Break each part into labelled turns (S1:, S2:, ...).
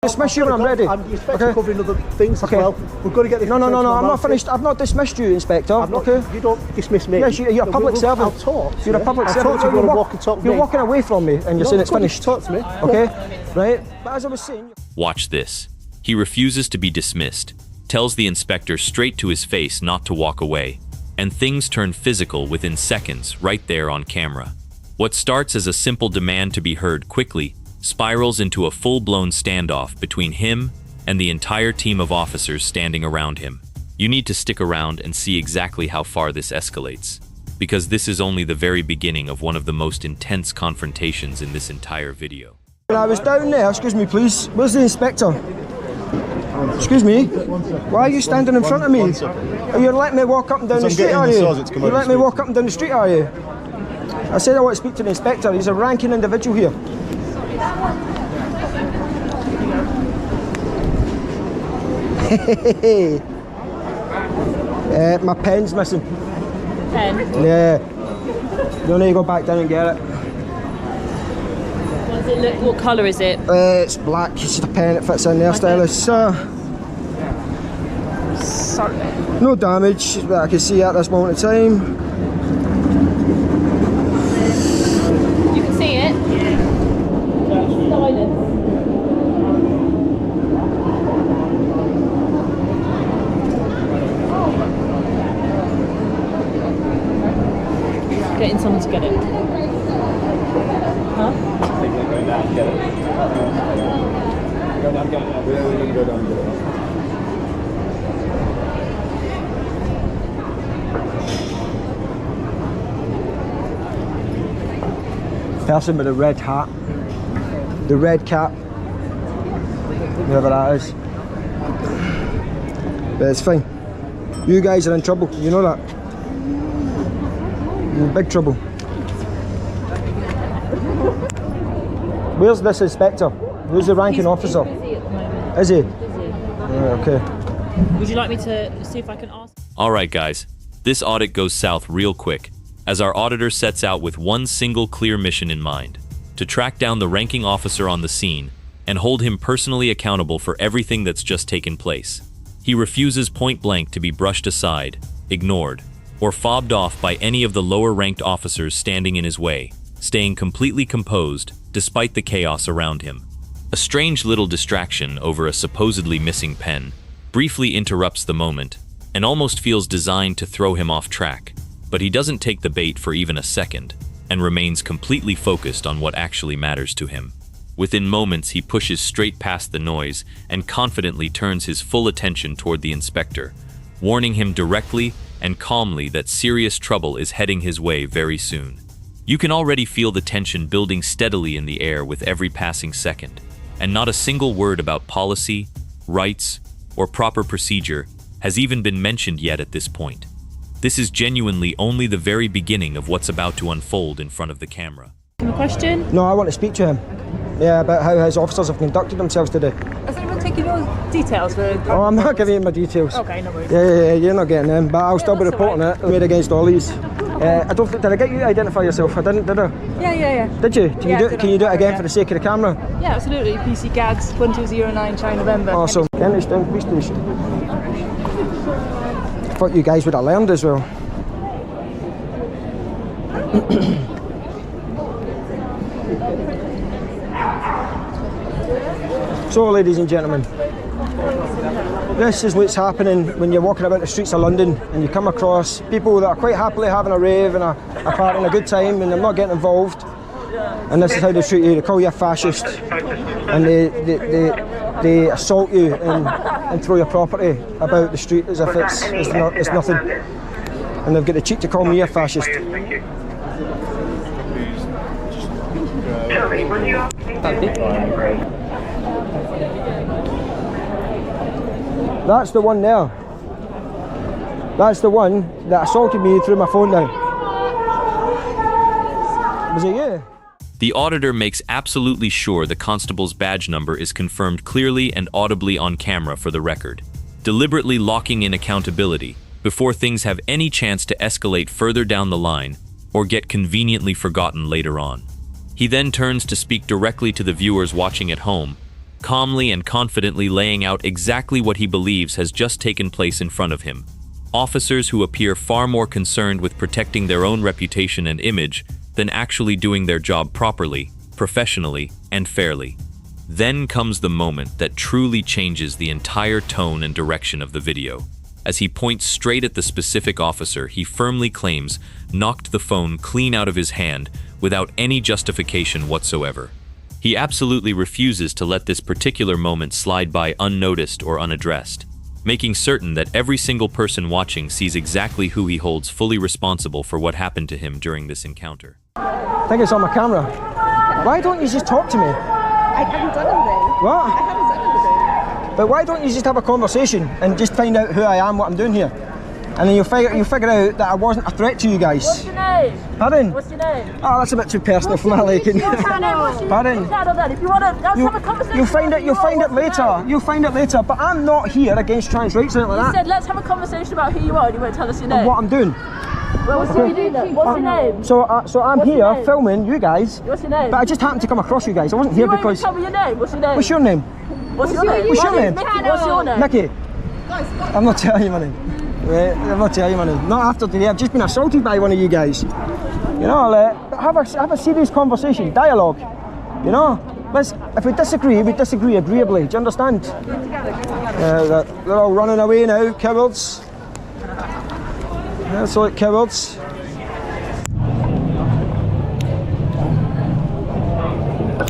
S1: Dismiss you when I'm ready.
S2: I'm covering other things as well. We've got to get this.
S1: No, I'm not finished. I've not dismissed you, Inspector.
S2: You don't dismiss me.
S1: Yes, you're a public servant.
S2: I'll talk.
S1: You're a public servant. You're walking away from me and you're saying it's finished.
S2: Talk to me.
S1: Okay, right? But as I was saying...
S3: Watch this. He refuses to be dismissed, tells the inspector straight to his face not to walk away, and things turn physical within seconds right there on camera. What starts as a simple demand to be heard quickly spirals into a full-blown standoff between him and the entire team of officers standing around him. You need to stick around and see exactly how far this escalates, because this is only the very beginning of one of the most intense confrontations in this entire video.
S1: When I was down there, excuse me please, where's the inspector? Excuse me, why are you standing in front of me? Are you letting me walk up and down the street, are you? You're letting me walk up and down the street, are you? I said I want to speak to the inspector, he's a ranking individual here. My pen's missing.
S4: Pen?
S1: Yeah. You'll need to go back down and get it.
S4: What colour is it?
S1: It's black, it's just a pen, it fits in there, stylus.
S4: Sorry.
S1: No damage that I can see at this moment in time.
S4: You can see it? Silence. Getting someone to get it. Huh?
S5: Go down, get it. Go down, get it. We're going to go down and get it.
S1: Person with the red hat, the red cap, whoever that is. But it's fine. You guys are in trouble, you know that. You're in big trouble. Where's this inspector? Who's the ranking officer?
S4: He's busy at the moment.
S1: Is he?
S4: Busy.
S1: Okay.
S4: Would you like me to see if I can ask?
S3: Alright guys, this audit goes south real quick, as our auditor sets out with one single clear mission in mind: to track down the ranking officer on the scene and hold him personally accountable for everything that's just taken place. He refuses point blank to be brushed aside, ignored, or fobbed off by any of the lower-ranked officers standing in his way, staying completely composed despite the chaos around him. A strange little distraction over a supposedly missing pen briefly interrupts the moment and almost feels designed to throw him off track, but he doesn't take the bait for even a second and remains completely focused on what actually matters to him. Within moments, he pushes straight past the noise and confidently turns his full attention toward the inspector, warning him directly and calmly that serious trouble is heading his way very soon. You can already feel the tension building steadily in the air with every passing second, and not a single word about policy, rights, or proper procedure has even been mentioned yet at this point. This is genuinely only the very beginning of what's about to unfold in front of the camera.
S4: A question?
S1: No, I want to speak to him. Yeah, about how his officers have conducted themselves today.
S4: Has anyone taken your details?
S1: Oh, I'm not giving you my details.
S4: Okay, no worries.
S1: Yeah, you're not getting them, but I'll still be reporting it. Made against Ollie's. I don't think, did I get you to identify yourself? I didn't, did I?
S4: Yeah.
S1: Did you? Can you do it again for the sake of the camera?
S4: Yeah, absolutely. PC GADS 1209 China November.
S1: Awesome. Kentish Town Police Station. I thought you guys would have learned as well. So, ladies and gentlemen, this is what's happening when you're walking about the streets of London and you come across people that are quite happily having a rave and a party and a good time, and they're not getting involved. And this is how they treat you. They call you a fascist, and they assault you and throw your property about the street as if it's nothing. And they've got the cheek to call me a fascist. That's the one there. That's the one that assaulted me through my phone now. Was it you?
S3: The auditor makes absolutely sure the constable's badge number is confirmed clearly and audibly on camera for the record, deliberately locking in accountability before things have any chance to escalate further down the line or get conveniently forgotten later on. He then turns to speak directly to the viewers watching at home, calmly and confidently laying out exactly what he believes has just taken place in front of him. Officers who appear far more concerned with protecting their own reputation and image than actually doing their job properly, professionally, and fairly. Then comes the moment that truly changes the entire tone and direction of the video. As he points straight at the specific officer he firmly claims knocked the phone clean out of his hand without any justification whatsoever. He absolutely refuses to let this particular moment slide by unnoticed or unaddressed, making certain that every single person watching sees exactly who he holds fully responsible for what happened to him during this encounter.
S1: I think it's on my camera. Why don't you just talk to me?
S6: I haven't done anything.
S1: What?
S6: I haven't done anything.
S1: But why don't you just have a conversation and just find out who I am, what I'm doing here? And then you'll figure out that I wasn't a threat to you guys.
S4: What's your name?
S1: Pardon?
S4: What's your name?
S1: Oh, that's a bit too personal for my liking. Pardon?
S4: If you want to, let's have a conversation.
S1: You'll find it later. You'll find it later. But I'm not here against trans rights or anything like
S4: You
S1: that.
S4: said let's have a conversation about who you are and you won't tell us your name.
S1: And what I'm doing.
S4: Well, what's your name? What's your name?
S1: So I'm
S4: What's your
S1: here
S4: name?
S1: filming you guys.
S4: What's your name?
S1: But I just happened to come across you guys. I wasn't here
S4: You won't even
S1: because.
S4: tell me your name. What's your name?
S1: What's your name?
S4: What's your name?
S1: What's your
S4: My
S1: name?
S4: name's Mickey. What's your name?
S1: Mickey. I'm not telling you my name. Right, I'm not telling you my name. Not after today. I've just been assaulted by one of you guys. You know, have a serious conversation, dialogue. You know, if we disagree agreeably. Do you understand? They're all running away now, cowards. That's like cowards.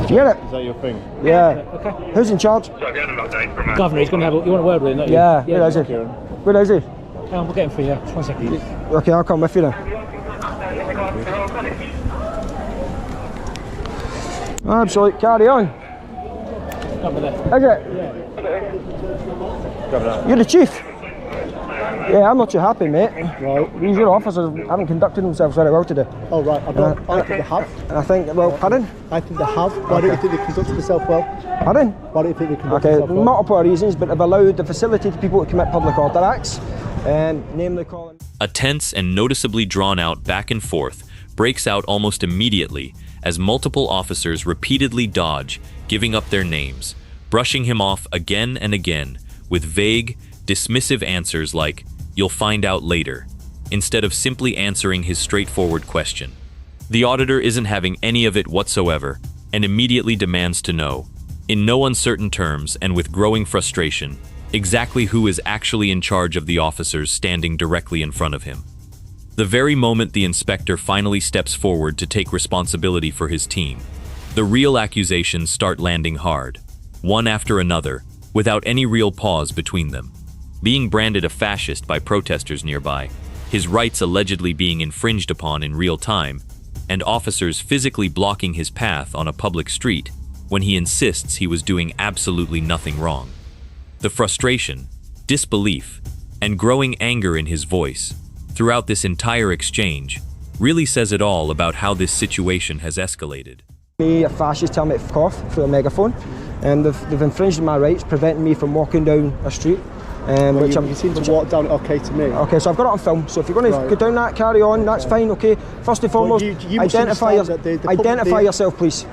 S1: You get it?
S2: Is that your thing?
S1: Yeah.
S2: Okay.
S1: Who's in charge?
S7: Governor, he's going to have. You want a word with him, don't you?
S1: Yeah. Where is he? Where is he?
S7: We'll get him for you. Just 1 second.
S1: Okay, I'll come with you then. Absolutely, carry on.
S7: Come with there.
S1: Is it? You're the chief? Yeah, I'm not too happy, mate.
S2: Right.
S1: These your officers haven't conducted themselves very well today.
S2: Oh, right. I think they have.
S1: And I think, well, pardon?
S2: I think they have. Why don't you think they conducted themselves well?
S1: Pardon?
S2: Why don't you think they conducted
S1: Okay,
S2: themselves well?
S1: multiple reasons, but they've allowed the facility to people to commit public order acts, namely calling...
S3: A tense and noticeably drawn-out back and forth breaks out almost immediately as multiple officers repeatedly dodge, giving up their names, brushing him off again and again with vague, dismissive answers like, "You'll find out later," instead of simply answering his straightforward question. The auditor isn't having any of it whatsoever and immediately demands to know, in no uncertain terms and with growing frustration, exactly who is actually in charge of the officers standing directly in front of him. The very moment the inspector finally steps forward to take responsibility for his team, the real accusations start landing hard, one after another, without any real pause between them. Being branded a fascist by protesters nearby, his rights allegedly being infringed upon in real time, and officers physically blocking his path on a public street when he insists he was doing absolutely nothing wrong. The frustration, disbelief, and growing anger in his voice throughout this entire exchange really says it all about how this situation has escalated.
S1: Me, a fascist, tell me to f*** off through a megaphone, and they've infringed my rights, preventing me from walking down a street.
S2: You seem to walk down it okay to me.
S1: Okay, so I've got it on film, so if you're going to go down that, carry on, that's fine, okay. First and foremost,
S2: you must understand that
S1: identify yourself, please.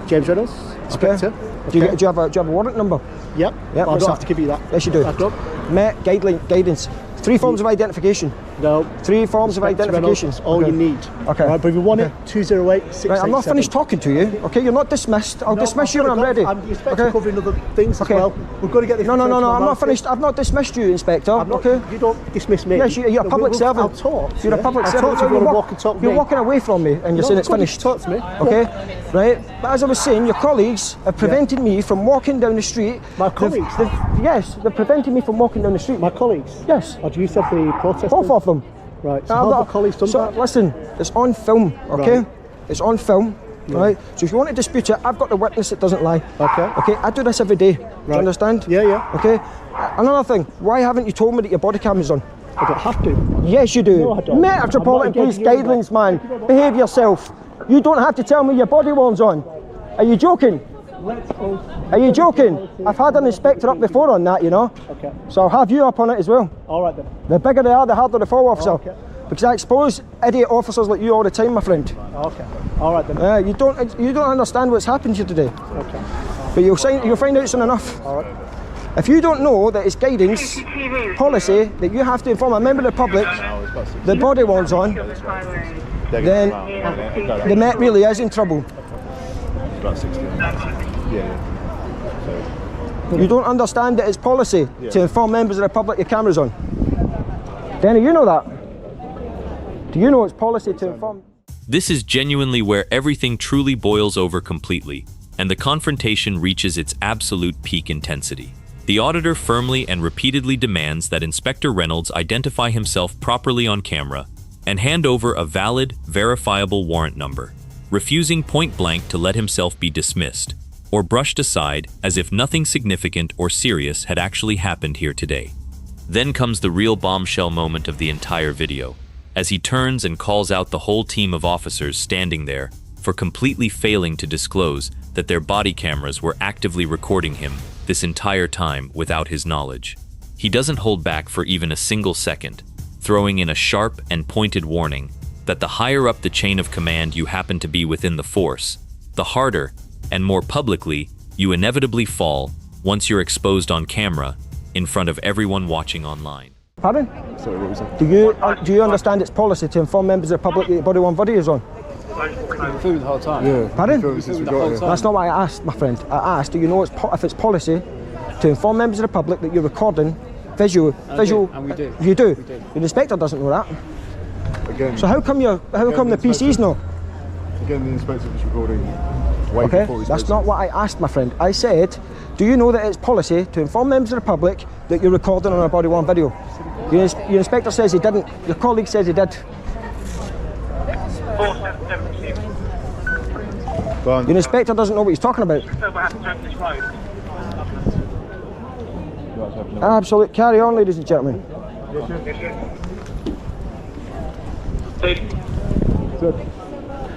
S2: James Reynolds, Inspector.
S1: Okay. Do you have a warrant number?
S2: Yep.
S1: Yep.
S2: I don't have to give you that.
S1: Yes, you do.
S2: I've got.
S1: Met, guidance. 3 forms of identification.
S2: No.
S1: 3 forms of identification.
S2: That's all you need.
S1: Okay.
S2: Right, but if you want it, 208 687.
S1: Right, I'm not finished talking to you. Okay, you're not dismissed. I'll dismiss you when I'm ready.
S2: I'm covering other things as well. We've got to get this.
S1: No, I'm not finished. I've not dismissed you, Inspector. Okay.
S2: You don't dismiss me.
S1: Yes, you're a public servant.
S2: I'll talk.
S1: You're a public servant. You're walking away from me, and you're saying it's finished.
S2: Talk to me.
S1: Okay, right. But as I was saying, your colleagues have prevented me from walking down the street.
S2: My colleagues?
S1: Yes, they've prevented me from walking down the street.
S2: My colleagues?
S1: Yes.
S2: Or do you said the protesters?
S1: Both of them.
S2: Right, so how have the colleagues done that?
S1: Listen, it's on film, okay?
S2: Right.
S1: It's on film, right? So if you want to dispute it, I've got the witness that doesn't lie.
S2: Okay.
S1: Okay, I do this every day. Do you understand?
S2: Yeah.
S1: Okay. Another thing, why haven't you told me that your body cam is on?
S2: I don't have to.
S1: Yes, you do.
S2: No, I don't.
S1: Metropolitan Police guidelines, man. Behave yourself. You don't have to tell me your body warn's on. Are you joking? Are you joking? I've had an inspector up before on that, you know.
S2: Okay.
S1: So I'll have you up on it as well.
S2: All right then.
S1: The bigger they are, the harder they fall, officer.
S2: Okay.
S1: Because I expose idiot officers like you all the time, my friend.
S2: Okay. All right then.
S1: You don't understand what's happened here today.
S2: Okay.
S1: But you'll find out soon enough.
S2: All right.
S1: If you don't know that it's guidance policy that you have to inform a member of the public the body warrant's on, then the Met really is in trouble.
S5: About 16. Yeah.
S1: You don't understand that it's policy to inform members of the public your camera's on. Denny, you know that? Do you know it's policy to inform?
S3: This is genuinely where everything truly boils over completely, and the confrontation reaches its absolute peak intensity. The auditor firmly and repeatedly demands that Inspector Reynolds identify himself properly on camera and hand over a valid, verifiable warrant number, refusing point-blank to let himself be dismissed or brushed aside as if nothing significant or serious had actually happened here today. Then comes the real bombshell moment of the entire video, as he turns and calls out the whole team of officers standing there for completely failing to disclose that their body cameras were actively recording him this entire time without his knowledge. He doesn't hold back for even a single second, throwing in a sharp and pointed warning that the higher up the chain of command you happen to be within the force, the harder and more publicly you inevitably fall once you're exposed on camera in front of everyone watching online.
S1: Pardon?
S5: Sorry, what was that?
S1: Do you understand it's policy to inform members of the public that your body worn video is on?
S7: Food the whole time.
S5: Yeah.
S1: Pardon?
S7: Time.
S1: That's not what I asked, my friend. I asked, do you know if it's policy to inform members of the public that you're recording visual?
S7: And we do.
S1: You do?
S7: We do.
S1: The inspector doesn't know that.
S5: Again.
S1: So how come the PCs know?
S5: Again, the inspector was recording way
S1: Okay,
S5: before he's
S1: that's not what I asked, my friend. I said, do you know that it's policy to inform members of the public that you're recording on a body worn video? Your inspector says he didn't. Your colleague says he did. Your inspector doesn't know what he's talking about. Absolutely. Carry on, ladies and gentlemen.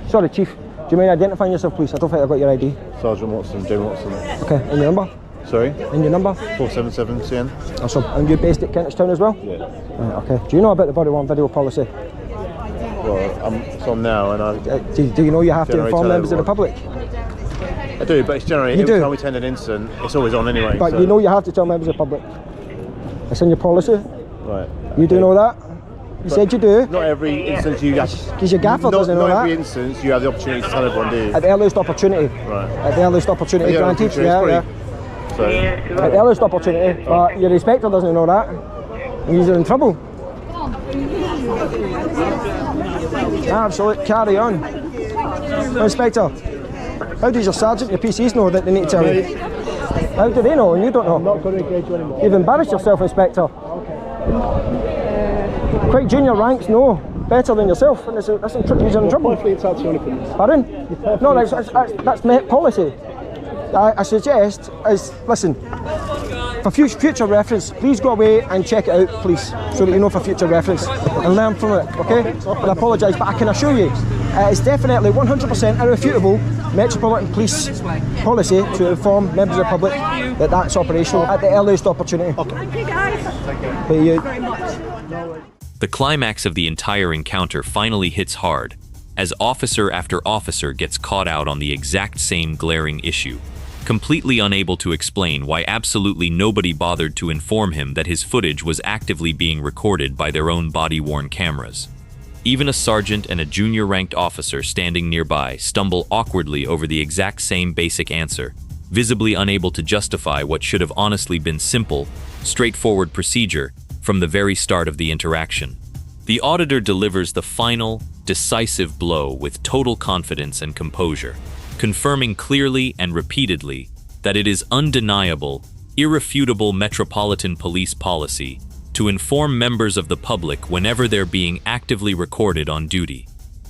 S1: Sorry, Chief. Do you mind identifying yourself, please? I don't think I got your ID.
S5: Sergeant Watson, Jay Watson.
S1: Okay, and your number?
S5: Sorry?
S1: And your number?
S5: 477 CN.
S1: Awesome. And you're based at Kentish Town as well?
S5: Yeah.
S1: Right, okay. Do you know about the body worn video policy?
S5: Well, so I'm now, and I.
S1: Do you know you have to
S5: Generally
S1: inform
S5: tell
S1: members of the
S5: everyone.
S1: public?
S5: I do, but it's generally every time we attend an incident, it's always on anyway.
S1: But
S5: so.
S1: you know you have to tell members of the public. It's in your policy.
S5: Right.
S1: You do know that? You said you do.
S5: Not every instance you have.
S1: Because your gaffer doesn't know
S5: Not every
S1: that.
S5: instance you have the opportunity to tell everyone, do you?
S1: At the earliest opportunity.
S5: Right.
S1: At the earliest opportunity
S5: Yeah,
S1: granted.
S5: it's
S1: Yeah,
S5: free.
S1: yeah.
S5: So,
S1: At the earliest opportunity. But your inspector doesn't know that. And you're in trouble. Absolutely. Carry on. Inspector, how does your sergeant, your PCs know that they need to tell you? How do they know and you don't know?
S2: I'm not going to engage you anymore.
S1: You've embarrassed yourself, Inspector. Quite junior ranks know better than yourself, and you're in trouble.
S2: Perfectly entitled to anything.
S1: Pardon? No, that's Met policy. I suggest is, listen, for future reference, please go away and check it out, please, so that you know for future reference and learn from it, okay? And I apologise, but I can assure you, it's definitely 100% irrefutable Metropolitan Police policy to inform members of the public that that's operational at the earliest opportunity.
S6: Thank you, guys.
S1: But you,
S6: Very much.
S3: The climax of the entire encounter finally hits hard, as officer after officer gets caught out on the exact same glaring issue, completely unable to explain why absolutely nobody bothered to inform him that his footage was actively being recorded by their own body-worn cameras. Even a sergeant and a junior-ranked officer standing nearby stumble awkwardly over the exact same basic answer, visibly unable to justify what should have honestly been simple, straightforward procedure from the very start of the interaction. The auditor delivers the final, decisive blow with total confidence and composure, confirming clearly and repeatedly that it is undeniable, irrefutable Metropolitan Police policy to inform members of the public whenever they're being actively recorded on duty.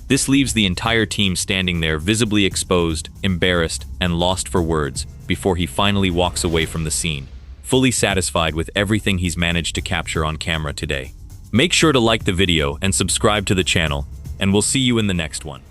S3: This leaves the entire team standing there visibly exposed, embarrassed, and lost for words before he finally walks away from the scene, fully satisfied with everything he's managed to capture on camera today. Make sure to like the video and subscribe to the channel, and we'll see you in the next one.